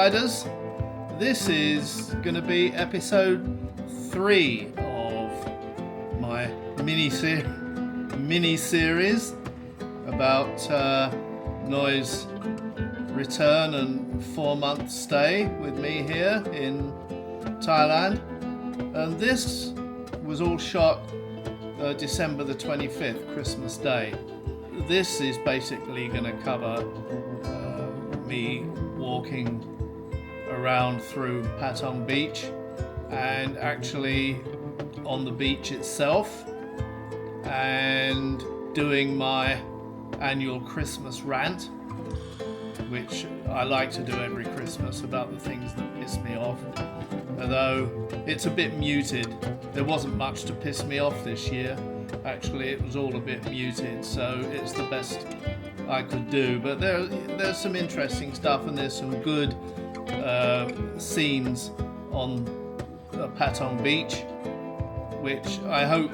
Outsiders. This is going to be episode 3 of my mini-series about Noi's return and 4-month stay with me here in Thailand. And this was all shot December the 25th, Christmas Day. This is basically going to cover me walking around through Patong Beach and actually on the beach itself and doing my annual Christmas rant, which I like to do every Christmas about the things that piss me off. Although it's a bit muted, there wasn't much to piss me off this year. Actually, it was all a bit muted, so it's the best I could do. But there's some interesting stuff, and there's some good scenes on Patong Beach, which I hope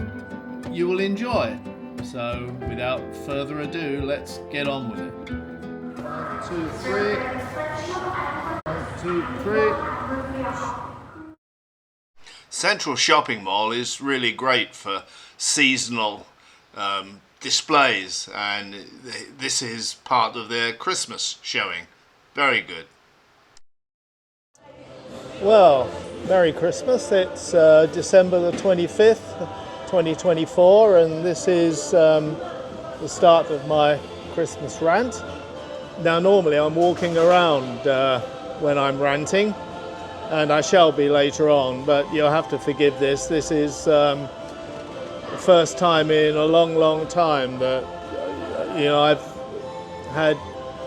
you will enjoy. So, without further ado, let's get on with it. 1, 2, 3. 1, 2, 3. Central Shopping Mall is really great for seasonal displays, and this is part of their Christmas showing. Very good. Well, Merry Christmas. It's December the 25th, 2024, and this is the start of my Christmas rant. Now, normally I'm walking around when I'm ranting, and I shall be later on, but you'll have to forgive this. This is the first time in a long time that I've had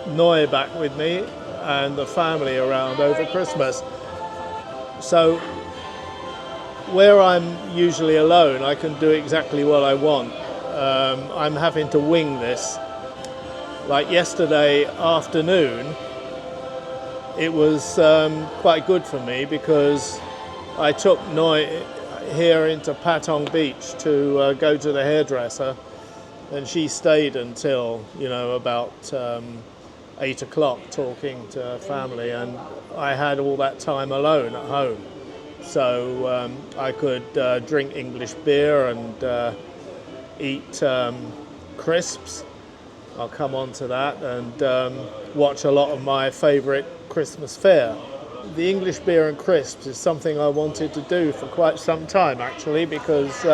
Noi back with me and the family around over Christmas. So where I'm usually alone, I can do exactly what I want. I'm having to wing this. Like yesterday afternoon, it was quite good for me because I took Noi here into Patong Beach to go to the hairdresser, and she stayed until about 8 o'clock talking to family, and I had all that time alone at home, so I could drink English beer and eat crisps. I'll come on to that, and watch a lot of my favourite Christmas fare. The English beer and crisps is something I wanted to do for quite some time, actually, because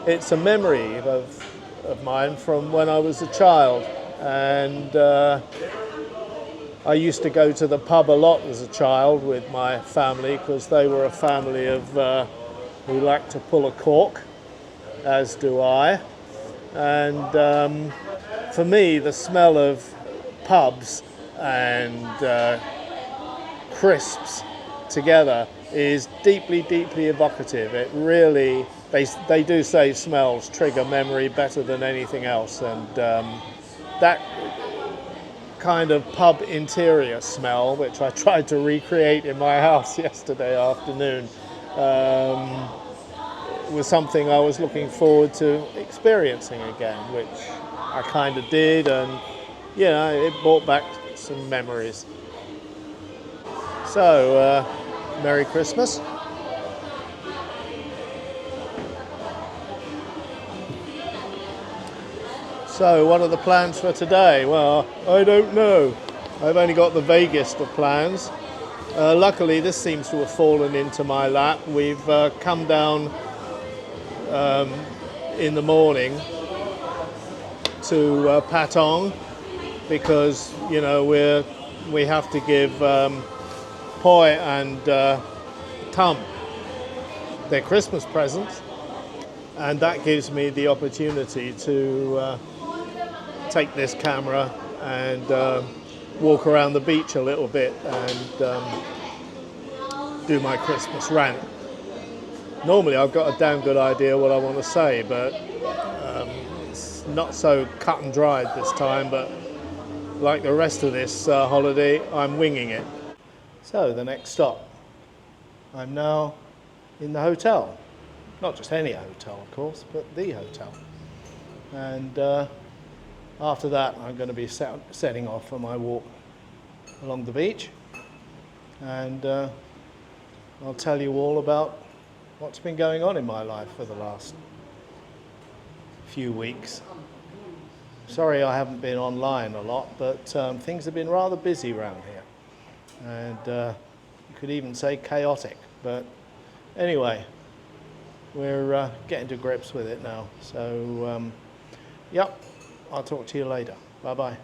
it's a memory of mine from when I was a child, and I used to go to the pub a lot as a child with my family, because they were a family of who liked to pull a cork, as do I. And for me, the smell of pubs and crisps together is deeply evocative. It really, they do say smells trigger memory better than anything else, and that kind of pub interior smell, which I tried to recreate in my house yesterday afternoon, was something I was looking forward to experiencing again, which I kind of did, and it brought back some memories. So, Merry Christmas. So, what are the plans for today? Well, I don't know. I've only got the vaguest of plans. Luckily, this seems to have fallen into my lap. We've come down in the morning to Patong because we have to give Poi and Tum their Christmas presents, and that gives me the opportunity to take this camera and walk around the beach a little bit and do my Christmas rant. Normally I've got a damn good idea what I want to say, but it's not so cut and dried this time, but like the rest of this holiday, I'm winging it. So the next stop, I'm now in the hotel. Not just any hotel, of course, but the hotel. And after that, I'm going to be setting off for my walk along the beach. and I'll tell you all about what's been going on in my life for the last few weeks. Sorry I haven't been online a lot, but things have been rather busy around here, and you could even say chaotic, but anyway, we're getting to grips with it now. So yep, I'll talk to you later. Bye-bye.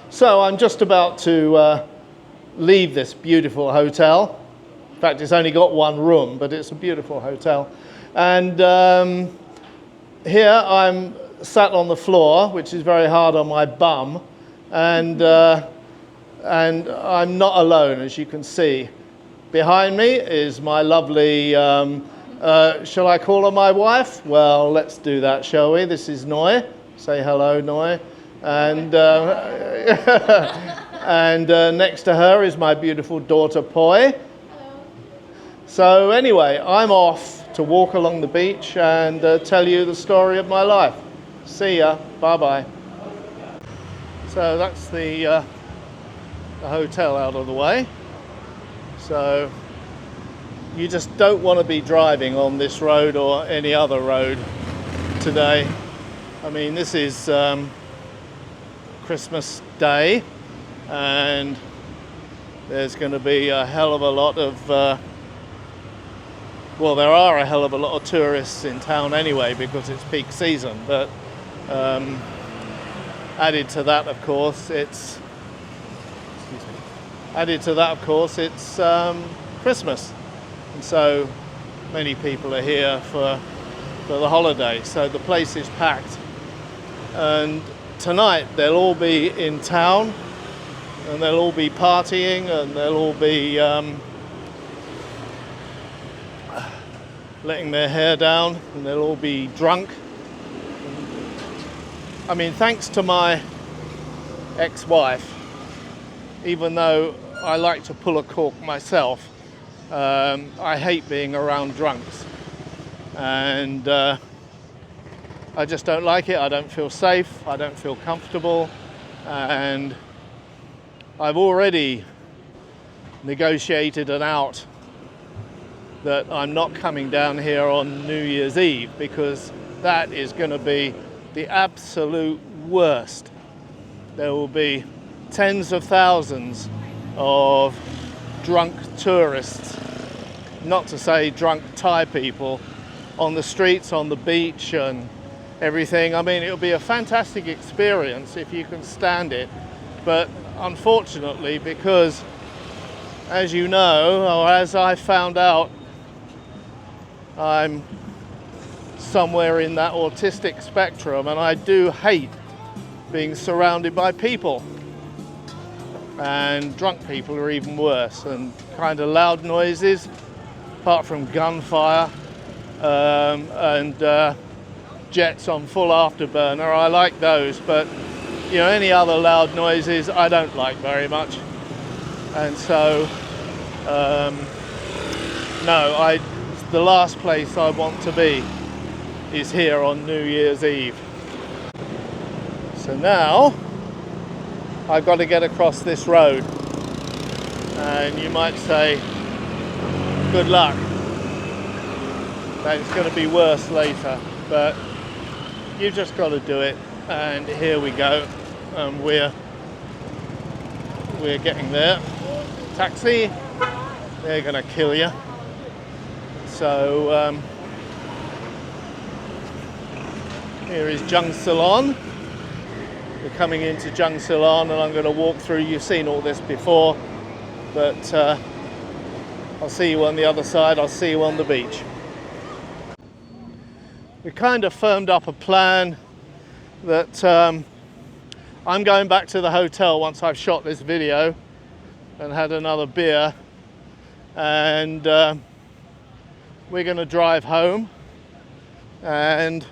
So I'm just about to leave this beautiful hotel. In fact, it's only got one room, but it's a beautiful hotel. And here I'm sat on the floor, which is very hard on my bum, and I'm not alone, as you can see. Behind me is my lovely, shall I call her my wife? Well, let's do that, shall we? This is Noi. Say hello, Noi. And and next to her is my beautiful daughter, Poi. Hello. So anyway, I'm off to walk along the beach and tell you the story of my life. See ya. Bye-bye. So that's the hotel out of the way. So you just don't want to be driving on this road or any other road today. I mean, this is Christmas Day, and there's going to be a hell of a lot of well, there are a hell of a lot of tourists in town anyway because it's peak season, but added to that, of course, it's Christmas, and so many people are here for the holiday, so the place is packed. And tonight they'll all be in town, and they'll all be partying, and they'll all be letting their hair down, and they'll all be drunk. I mean, thanks to my ex-wife, even though I like to pull a cork myself, I hate being around drunks, and I just don't like it. I don't feel safe, I don't feel comfortable, and I've already negotiated an out that I'm not coming down here on New Year's Eve, because that is going to be the absolute worst. There will be tens of thousands of drunk tourists, not to say drunk Thai people, on the streets, on the beach and everything. I mean, it'll be a fantastic experience if you can stand it, but unfortunately, because as you know, or as I found out, I'm somewhere in that autistic spectrum, and I do hate being surrounded by people. And drunk people are even worse, and kind of loud noises, apart from gunfire and jets on full afterburner. I like those, but you know, any other loud noises I don't like very much. And so no, the last place I want to be is here on New Year's Eve. So now I've got to get across this road, and you might say good luck, that it's going to be worse later, but you've just got to do it. And here we go, and we're getting there. Taxi, they're going to kill you. So here is Jung Salon. We're coming into Jung Salon, and I'm going to walk through. You've seen all this before, but I'll see you on the other side. I'll see you on the beach. We kind of firmed up a plan that I'm going back to the hotel once I've shot this video and had another beer, and we're going to drive home, and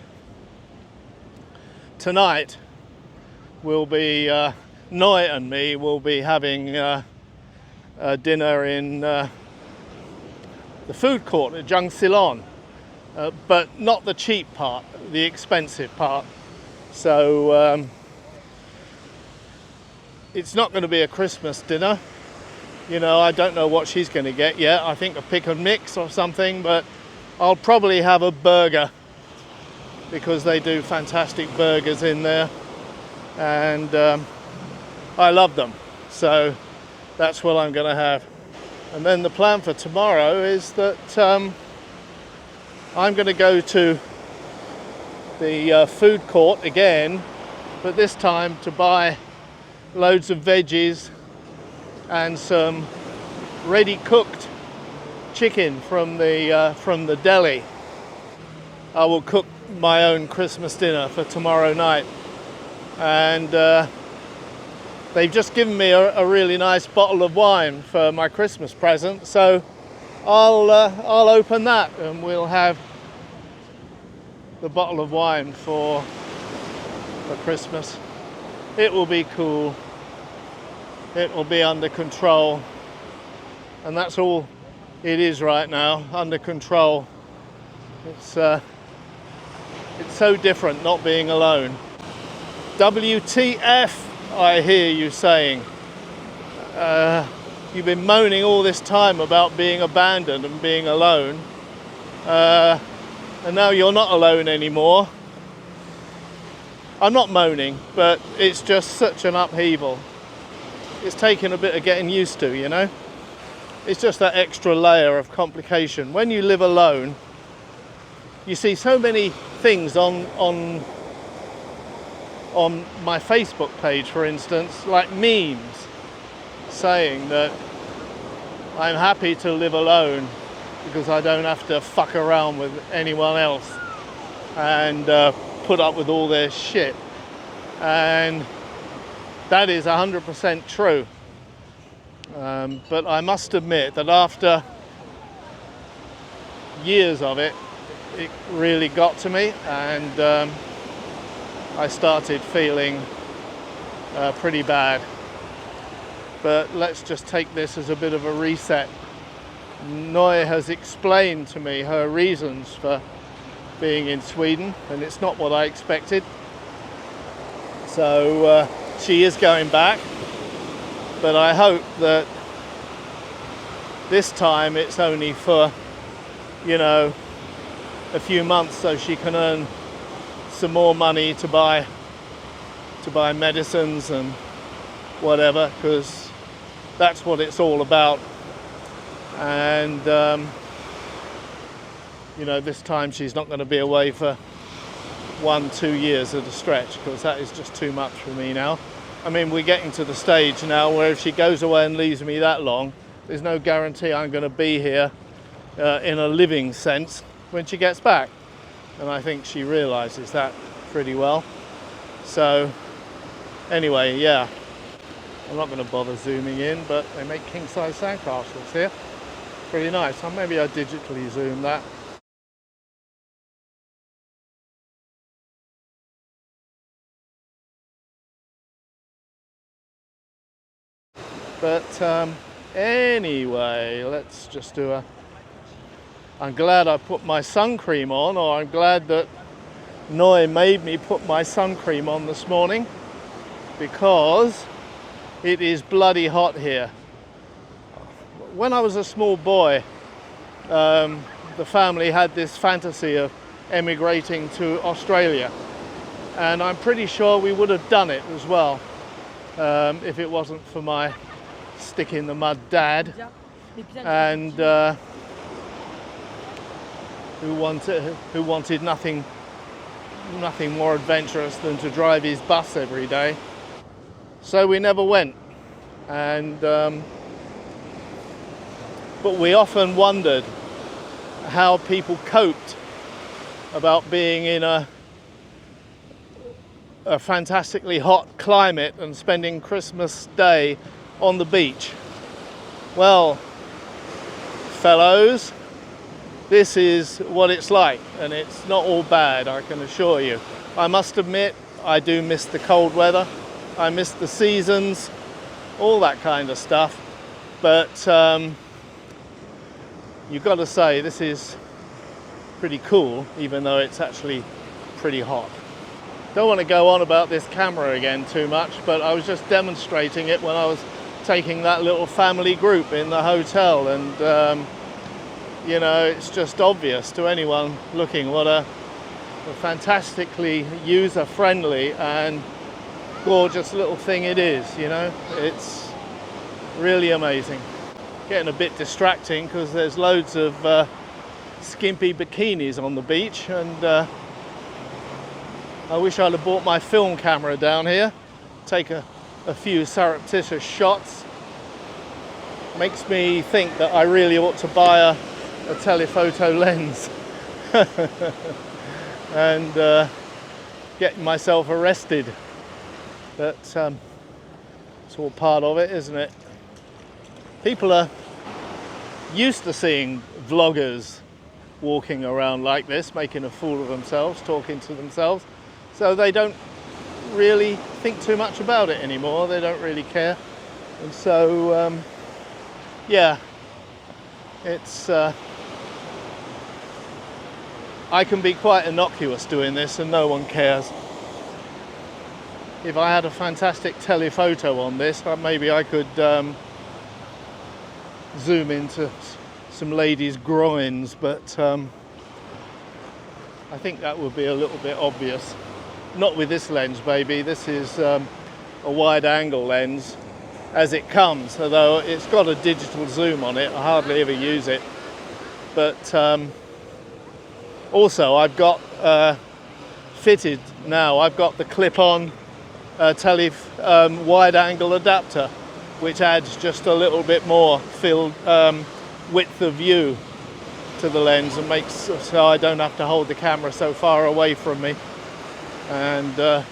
tonight we'll be Noi and me will be having dinner in the food court at Jung Silon, but not the cheap part, the expensive part. So it's not going to be a Christmas dinner, You know, I don't know what she's going to get yet. I think a pick and mix or something, but I'll probably have a burger because they do fantastic burgers in there, and I love them. So that's what I'm going to have. And then the plan for tomorrow is that I'm going to go to the food court again, but this time to buy loads of veggies and some ready cooked chicken from the deli. I will cook my own Christmas dinner for tomorrow night, and they've just given me a really nice bottle of wine for my Christmas present, so I'll open that and we'll have the bottle of wine for Christmas. It will be cool. It will be under control, and that's all it is right now, under control. It's so different not being alone. WTF, I hear you saying. You've been moaning all this time about being abandoned and being alone, and now you're not alone anymore. I'm not moaning, but it's just such an upheaval. It's taken a bit of getting used to, you know. It's just that extra layer of complication. When you live alone, you see so many things on my Facebook page, for instance, like memes saying that I'm happy to live alone because I don't have to fuck around with anyone else and put up with all their shit. And that is 100% true. But I must admit that after years of it, it really got to me, and I started feeling pretty bad. But let's just take this as a bit of a reset. Noe has explained to me her reasons for being in Sweden, and it's not what I expected. So she is going back, but I hope that this time it's only for, you know, a few months, so she can earn some more money to buy medicines and whatever, because that's what it's all about. And you know, this time she's not going to be away for 1-2 years at a stretch, because that is just too much for me now. I mean, we're getting to the stage now where if she goes away and leaves me that long, there's no guarantee I'm going to be here in a living sense when she gets back. And I think she realizes that pretty well. So anyway, yeah, I'm not going to bother zooming in, but they make king-size sandcastles here. Pretty nice. So maybe I digitally zoom that. But anyway, let's just do a... I'm glad I put my sun cream on, or I'm glad that Noe made me put my sun cream on this morning, because it is bloody hot here. When I was a small boy, the family had this fantasy of emigrating to Australia, and I'm pretty sure we would have done it as well if it wasn't for my stick in the mud dad, and who wanted nothing more adventurous than to drive his bus every day. So we never went, and but we often wondered how people coped about being in a fantastically hot climate and spending Christmas Day on the beach. Well, fellows, this is what it's like, and it's not all bad, I can assure you. I must admit, I do miss the cold weather, I miss the seasons, all that kind of stuff, but you've got to say this is pretty cool, even though it's actually pretty hot. Don't want to go on about this camera again too much, but I was just demonstrating it when I was taking that little family group in the hotel, and you know, it's just obvious to anyone looking what a fantastically user-friendly and gorgeous little thing it is. You know, it's really amazing. Getting a bit distracting because there's loads of skimpy bikinis on the beach, and I wish I'd have brought my film camera down here, take a few surreptitious shots. Makes me think that I really ought to buy a telephoto lens and get myself arrested. But it's all part of it, isn't it? People are used to seeing vloggers walking around like this, making a fool of themselves, talking to themselves, so they don't really think too much about it anymore. They don't really care, and so yeah, it's I can be quite innocuous doing this and no one cares. If I had a fantastic telephoto on this, maybe I could zoom into some ladies' groins, but I think that would be a little bit obvious. Not with this lens, baby. This is a wide angle lens as it comes, although it's got a digital zoom on it. I hardly ever use it. But also I've got fitted now, I've got the clip-on wide angle adapter, which adds just a little bit more width of view to the lens and makes so I don't have to hold the camera so far away from me. And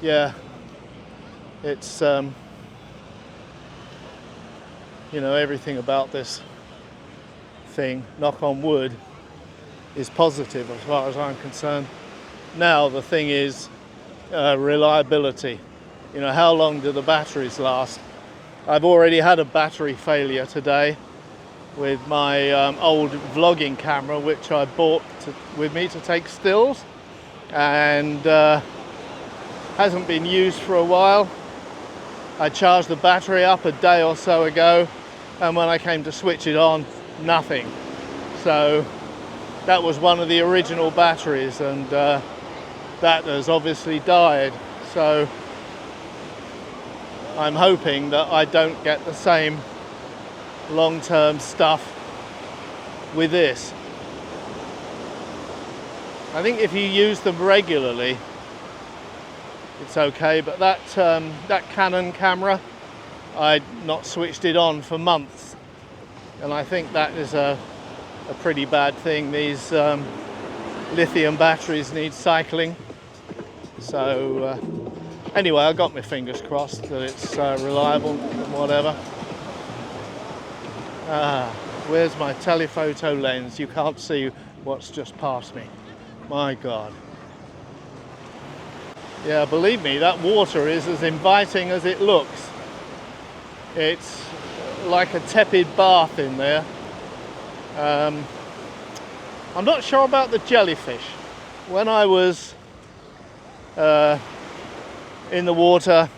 yeah, it's you know, everything about this thing, knock on wood, is positive as far as I'm concerned. Now the thing is reliability. You know, how long do the batteries last? I've already had a battery failure today with my old vlogging camera, which I bought with me to take stills, and hasn't been used for a while. I charged the battery up a day or so ago, and when I came to switch it on, nothing. So that was one of the original batteries, and that has obviously died. So I'm hoping that I don't get the same long-term stuff with this. I think if you use them regularly, it's okay, but that Canon camera, I'd not switched it on for months, and I think that is a pretty bad thing. These lithium batteries need cycling. So anyway, I got my fingers crossed that it's reliable and whatever. Where's my telephoto lens? You can't see what's just past me. My God. Yeah, believe me, that water is as inviting as it looks. It's like a tepid bath in there. I'm not sure about the jellyfish. When I was in the water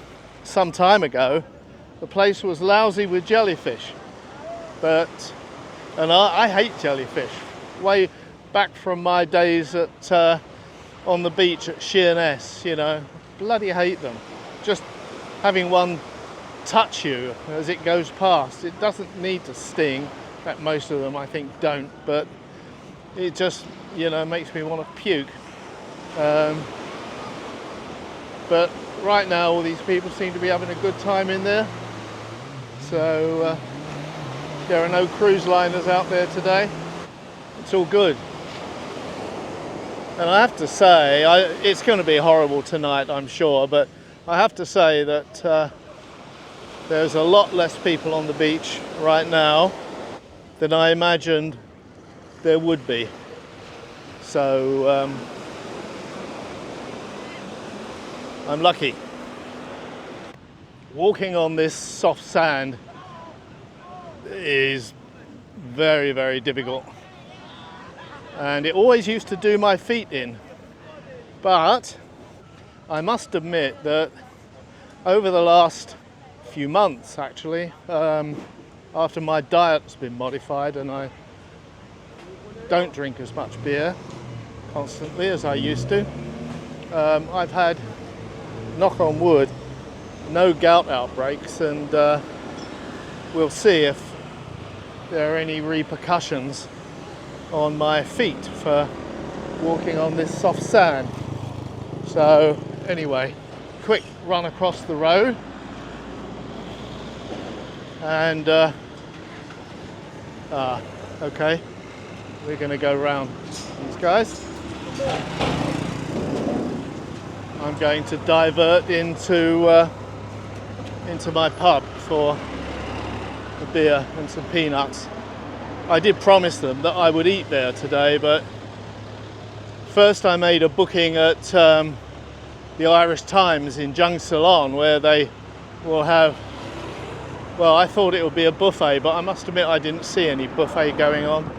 some time ago, the place was lousy with jellyfish. And I hate jellyfish. Way back from my days at on the beach at Sheerness, you know, bloody hate them. Just having one touch you as it goes past, it doesn't need to sting. In fact, most of them I think don't, but it just, you know, makes me want to puke. But right now all these people seem to be having a good time in there. So there are no cruise liners out there today. It's all good. And I have to say, it's going to be horrible tonight, I'm sure, but I have to say that there's a lot less people on the beach right now than I imagined there would be. So I'm lucky. Walking on this soft sand is very, very difficult. And it always used to do my feet in. But I must admit that over the last few months actually, after my diet's been modified and I don't drink as much beer constantly as I used to. I've had, knock on wood, no gout outbreaks, and we'll see if there are any repercussions on my feet for walking on this soft sand. So anyway, quick run across the road, and okay, we're going to go round these guys. I'm going to divert into my pub for a beer and some peanuts. I did promise them that I would eat there today, but first I made a booking at the Irish Times in Jung Ceylon, where they will have, well, I thought it would be a buffet, but I must admit I didn't see any buffet going on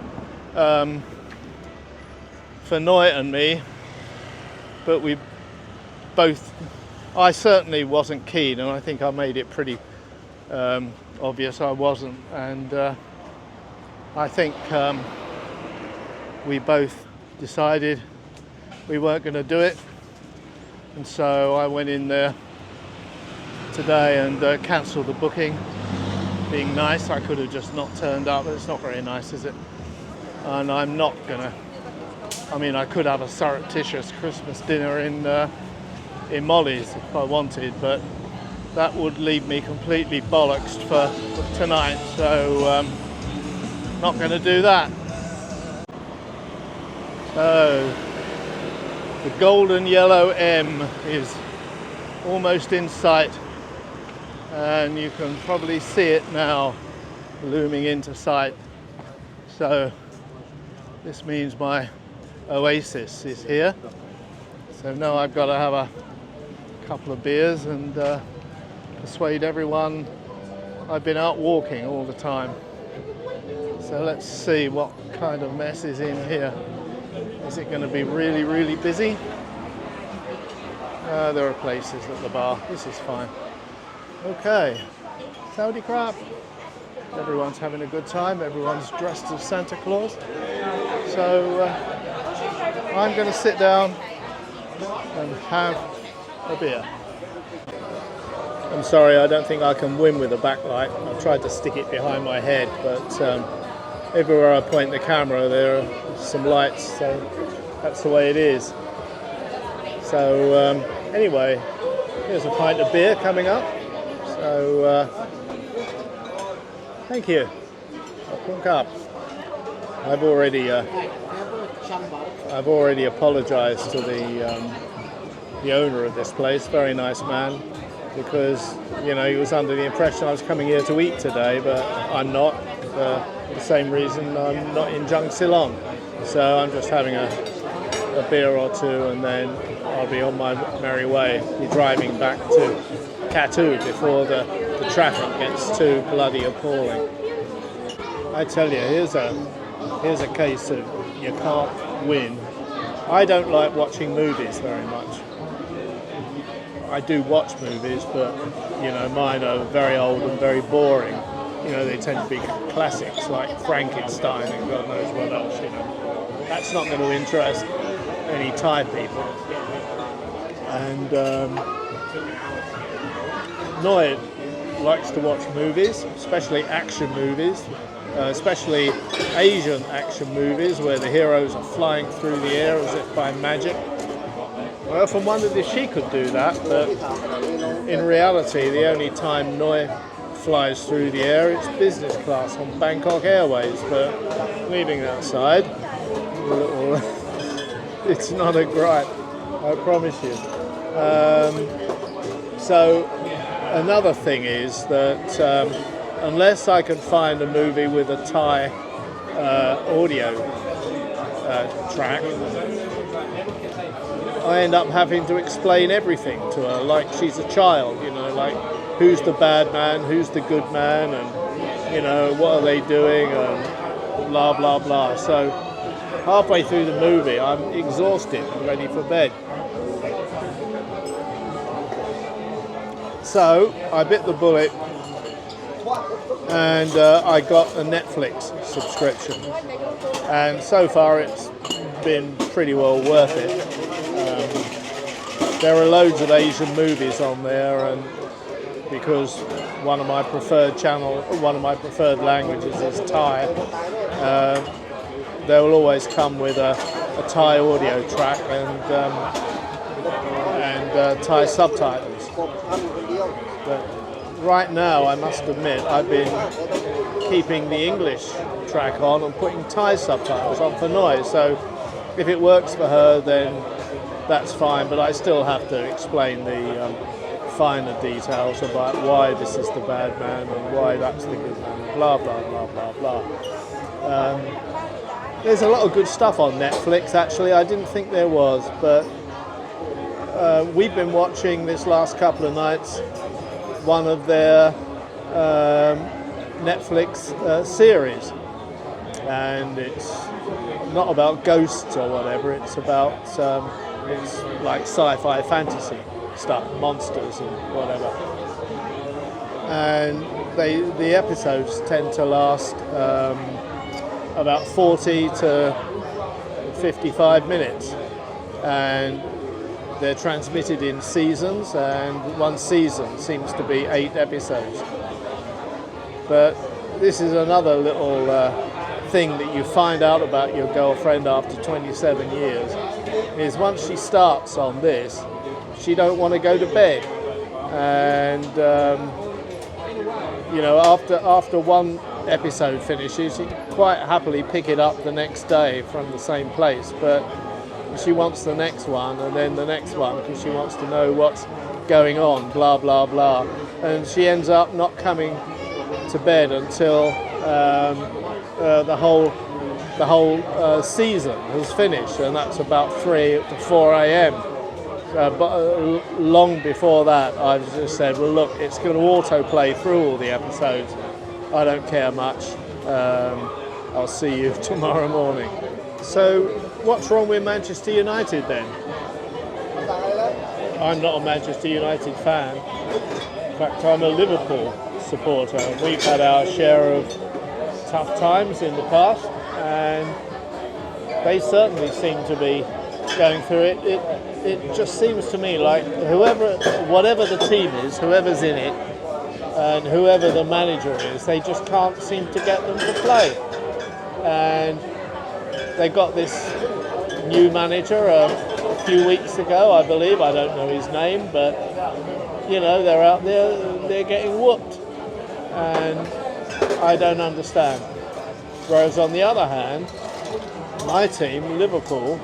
for Noy and me. But we both, I certainly wasn't keen, and I think I made it pretty obvious I wasn't, and I think we both decided we weren't going to do it, and so I went in there today and cancelled the booking. Being nice, I could have just not turned up, but it's not very nice, is it? And I'm not gonna, I mean, I could have a surreptitious Christmas dinner in Molly's if I wanted, but that would leave me completely bollocksed for tonight, so not going to do that. So the golden yellow M is almost in sight, and you can probably see it now looming into sight. So this means my oasis is here. So now I've got to have a couple of beers and persuade everyone I've been out walking all the time. So let's see what kind of mess is in here. Is it going to be really, really busy? There are places at the bar. This is fine. Okay. Saudi crap. Everyone's having a good time. Everyone's dressed as Santa Claus. So I'm going to sit down and have a beer. I'm sorry, I don't think I can win with a backlight. I've tried to stick it behind my head, but everywhere I point the camera there are some lights, so that's the way it is. So anyway, here's a pint of beer coming up. So thank you. I'll drink up. I've already apologised to the owner of this place. Very nice man, because you know he was under the impression I was coming here to eat today, but I'm not. For the same reason I'm not in Jung Ceylon. So I'm just having a beer or two, and then I'll be on my merry way. Be driving back to Katu before the traffic gets too bloody appalling. I tell you, here's a case of you can't win. I don't like watching movies very much. I do watch movies, but you know, mine are very old and very boring. You know, they tend to be classics like Frankenstein and God knows what else, you know. That's not going to interest any Thai people. And Noy likes to watch movies, especially action movies, especially Asian action movies where the heroes are flying through the air as if by magic. I often wondered if she could do that, but in reality, the only time Noy flies through the air, it's business class on Bangkok Airways, but leaving that aside, it's not a gripe, I promise you. So another thing is that unless I can find a movie with a Thai audio track, I end up having to explain everything to her like she's a child, you know, like who's the bad man, who's the good man, and you know, what are they doing, and blah blah blah. So halfway through the movie I'm exhausted and ready for bed. So I bit the bullet and I got a Netflix subscription. And so far it's been pretty well worth it. There are loads of Asian movies on there, and because one of my preferred languages is Thai, they will always come with a Thai audio track and Thai subtitles. But right now, I must admit, I've been keeping the English track on and putting Thai subtitles on for noise. So if it works for her, then that's fine. But I still have to explain the finer details about why this is the bad man and why that's the good man. Blah blah blah blah blah. There's a lot of good stuff on Netflix. Actually, I didn't think there was, but we've been watching this last couple of nights one of their Netflix series, and it's not about ghosts or whatever. It's about it's like sci-fi fantasy stuff, monsters and whatever. And the episodes tend to last about 40 to 55 minutes, and they're transmitted in seasons, and one season seems to be 8 episodes. But this is another little thing that you find out about your girlfriend after 27 years, is once she starts on this, she don't want to go to bed. And after one episode finishes, she can quite happily pick it up the next day from the same place, but she wants the next one and then the next one because she wants to know what's going on, blah blah blah, and she ends up not coming to bed until the whole season has finished, and that's about 3 to 4 a.m. But long before that, I've just said, well, look, it's going to autoplay through all the episodes. I don't care much. I'll see you tomorrow morning. So, what's wrong with Manchester United then? I'm not a Manchester United fan. In fact, I'm a Liverpool supporter. We've had our share of tough times in the past, and they certainly seem to be going through it. It just seems to me like whatever the team is, whoever's in it, and whoever the manager is, they just can't seem to get them to play. And they got this new manager a few weeks ago, I believe. I don't know his name, but they're out there, they're getting whooped, and I don't understand. Whereas on the other hand, my team, Liverpool,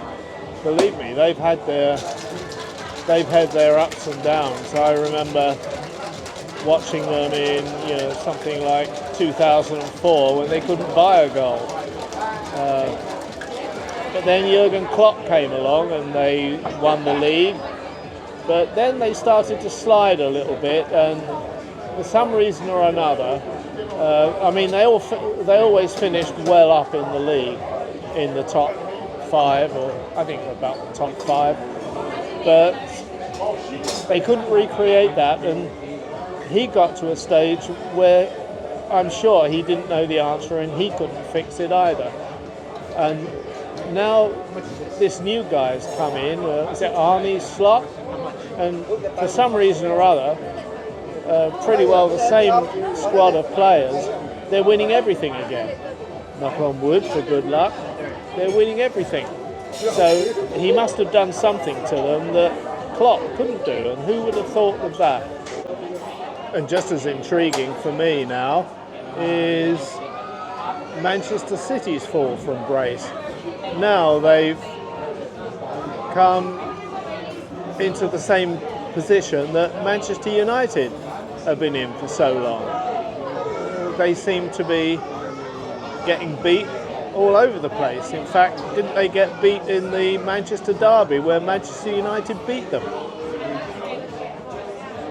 believe me, they've had their ups and downs. I remember watching them in something like 2004 when they couldn't buy a goal. But then Jurgen Klopp came along and they won the league. But then they started to slide a little bit, and for some reason or another, they always finished well up in the league, in the top 5, or I think about the top 5. But they couldn't recreate that, and he got to a stage where I'm sure he didn't know the answer and he couldn't fix it either. And now this new guy's come in, is it Arne Slot? And for some reason or other, pretty well the same squad of players, they're winning everything again. Knock on wood for good luck. They're winning everything. So he must have done something to them that Klopp couldn't do, and who would have thought of that? And just as intriguing for me now is Manchester City's fall from grace. Now they've come into the same position that Manchester United have been in for so long. They seem to be getting beat all over the place. In fact, didn't they get beat in the Manchester derby where Manchester United beat them?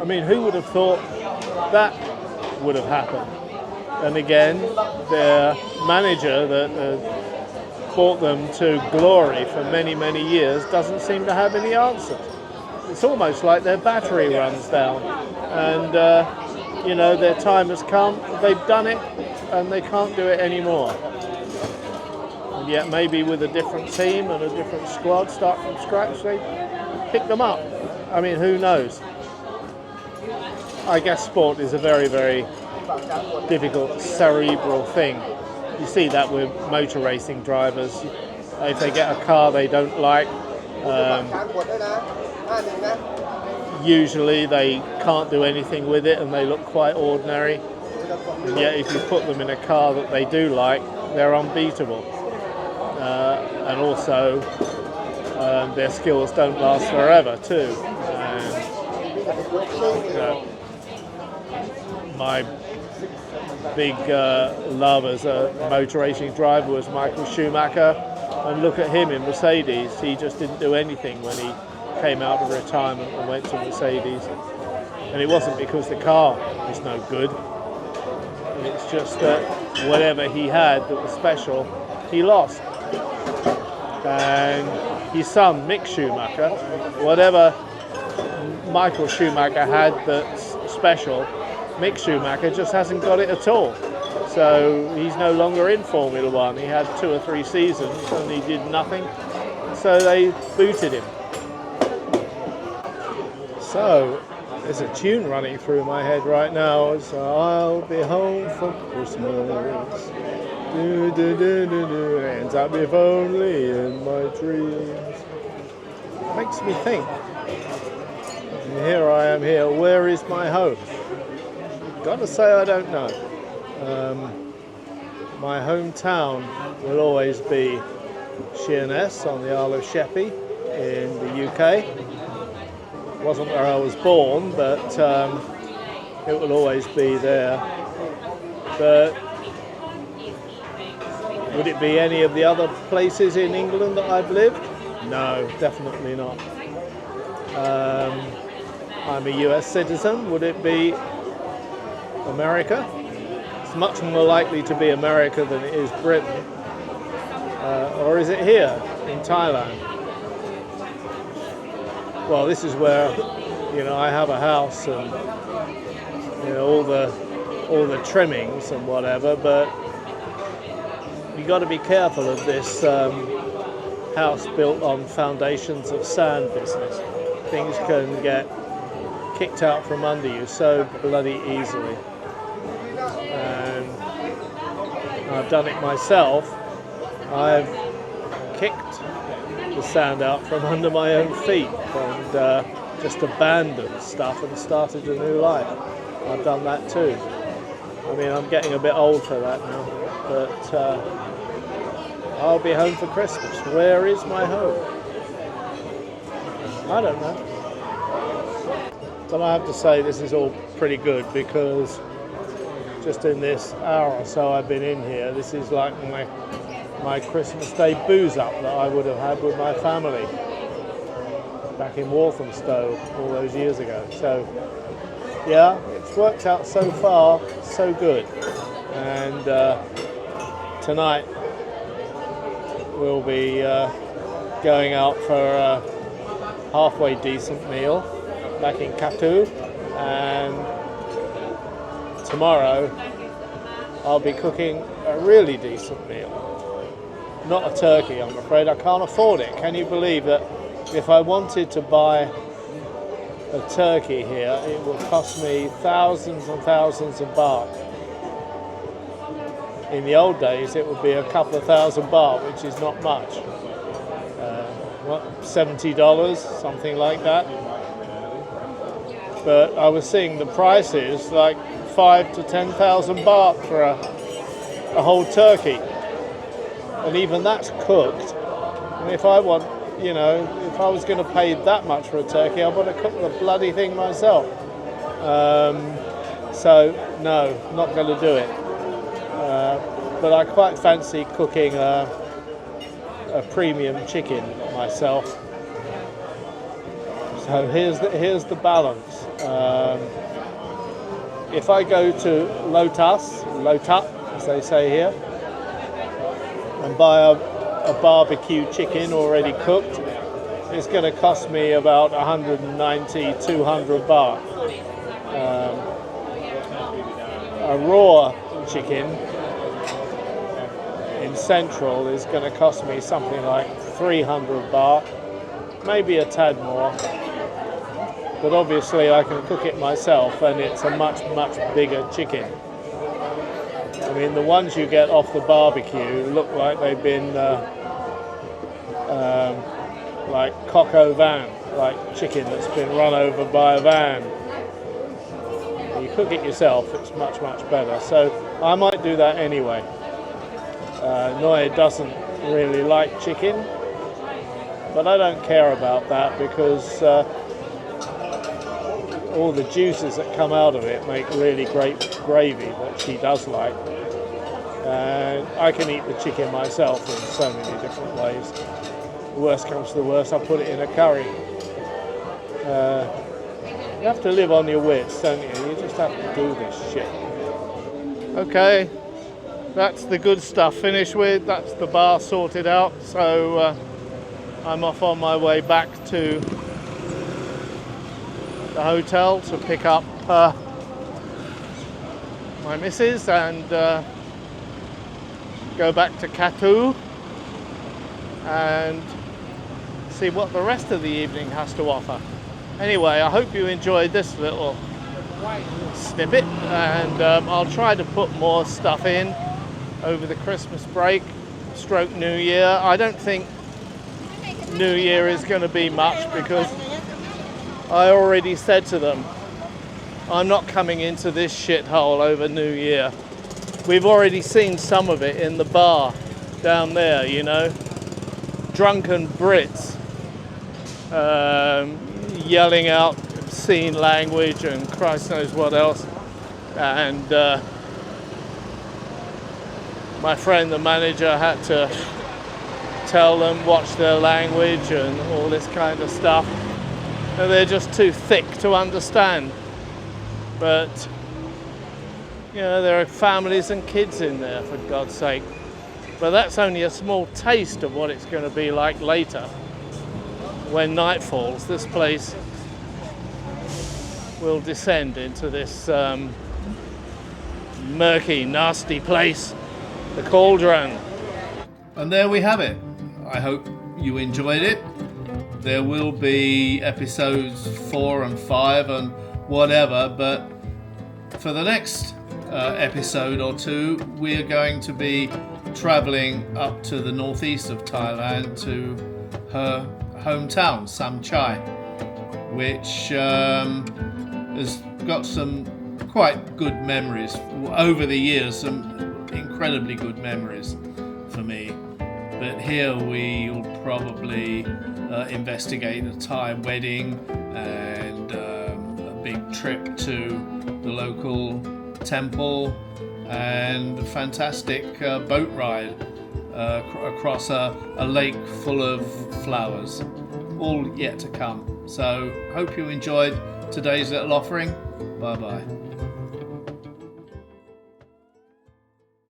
I mean, who would have thought that would have happened? And again, their manager that brought them to glory for many, many years doesn't seem to have any answers. it's almost like their battery runs down, and you know, their time has come, they've done it, and they can't do it anymore. And yet maybe with a different team and a different squad, start from scratch, they pick them up. I mean, who knows? I guess sport is a very, very difficult, cerebral thing. You see that with motor racing drivers. If they get a car they don't like, usually they can't do anything with it and they look quite ordinary. And yet if you put them in a car that they do like, they're unbeatable. And also their skills don't last forever too. You know, my big love as a motor racing driver was Michael Schumacher, and look at him in Mercedes. He just didn't do anything when he came out of retirement and went to Mercedes, and it wasn't because the car was no good. It's just that whatever he had that was special, he lost. And his son Mick Schumacher, whatever Michael Schumacher had that's special, Mick Schumacher just hasn't got it at all. So he's no longer in Formula One. He had 2 or 3 seasons and he did nothing. So they booted him. So there's a tune running through my head right now. So I'll be home for Christmas. Do, do, do, do, do. It ends up if only in my dreams. Makes me think. And here I am here. Where is my home? Gotta say I don't know. My hometown will always be Sheerness on the Isle of Sheppey in the UK. Wasn't where I was born, but it will always be there. But would it be any of the other places in England that I've lived? No, definitely not. I'm a US citizen. Would it be America? It's much more likely to be America than it is Britain. Or is it here in Thailand? Well, this is where, you know, I have a house and, you know, all the trimmings and whatever, but you got to be careful of this house built on foundations of sand business. Things can get kicked out from under you so bloody easily. And I've done it myself. I've kicked the sand out from under my own feet and just abandoned stuff and started a new life. I've done that too. I mean, I'm getting a bit old for that now, but I'll be home for Christmas. Where is my home? I don't know. But I have to say this is all pretty good, because just in this hour or so I've been in here, this is like my Christmas Day booze up that I would have had with my family back in Walthamstow all those years ago. So yeah, it's worked out so far, so good. And tonight we'll be going out for a halfway decent meal back in Katu, and tomorrow I'll be cooking a really decent meal. Not a turkey, I'm afraid. I can't afford it. Can you believe that if I wanted to buy a turkey here, it would cost me thousands and thousands of baht. In the old days, it would be a couple of thousand baht, which is not much. $70, something like that. But I was seeing the prices like 5,000 to 10,000 baht for a whole turkey. And even that's cooked. And if I want, you know, if I was going to pay that much for a turkey, I would have cooked the bloody thing myself. So no, not going to do it. But I quite fancy cooking a premium chicken myself. So here's the balance. If I go to Lotat, as they say here, and buy a barbecue chicken already cooked, it's going to cost me about 190, 200 baht. A raw chicken in Central is going to cost me something like 300 baht, maybe a tad more. But obviously I can cook it myself, and it's a much, much bigger chicken. I mean, the ones you get off the barbecue look like they've been like coq au vin, like chicken that's been run over by a van. You cook it yourself, it's much, much better. So I might do that anyway. Noe doesn't really like chicken, but I don't care about that because all the juices that come out of it make really great gravy that she does like. And I can eat the chicken myself in so many different ways. The worst comes to the worst, I put it in a curry. You have to live on your wits, don't you? You just have to do this shit. Okay, that's the good stuff finished with. That's the bar sorted out. So I'm off on my way back to the hotel to pick up my missus and go back to Katu and see what the rest of the evening has to offer. Anyway, I hope you enjoyed this little snippet, and I'll try to put more stuff in over the Christmas break, stroke New Year. I don't think New Year is going to be much because I already said to them, I'm not coming into this shithole over New Year. We've already seen some of it in the bar down there, you know. Drunken Brits yelling out obscene language and Christ knows what else. And my friend, the manager, had to tell them, watch their language and all this kind of stuff. And they're just too thick to understand. But you know, there are families and kids in there, for God's sake. But that's only a small taste of what it's going to be like later. When night falls, this place will descend into this murky, nasty place, the cauldron. And there we have it. I hope you enjoyed it. There will be episodes 4 and 5 and whatever, but for the next episode or two, we're going to be travelling up to the northeast of Thailand to her hometown, Samchai, which has got some quite good memories over the years, some incredibly good memories for me. But here we'll probably investigate a Thai wedding and a big trip to the local temple and a fantastic boat ride across a lake full of flowers, all yet to come. So hope you enjoyed today's little offering. Bye bye.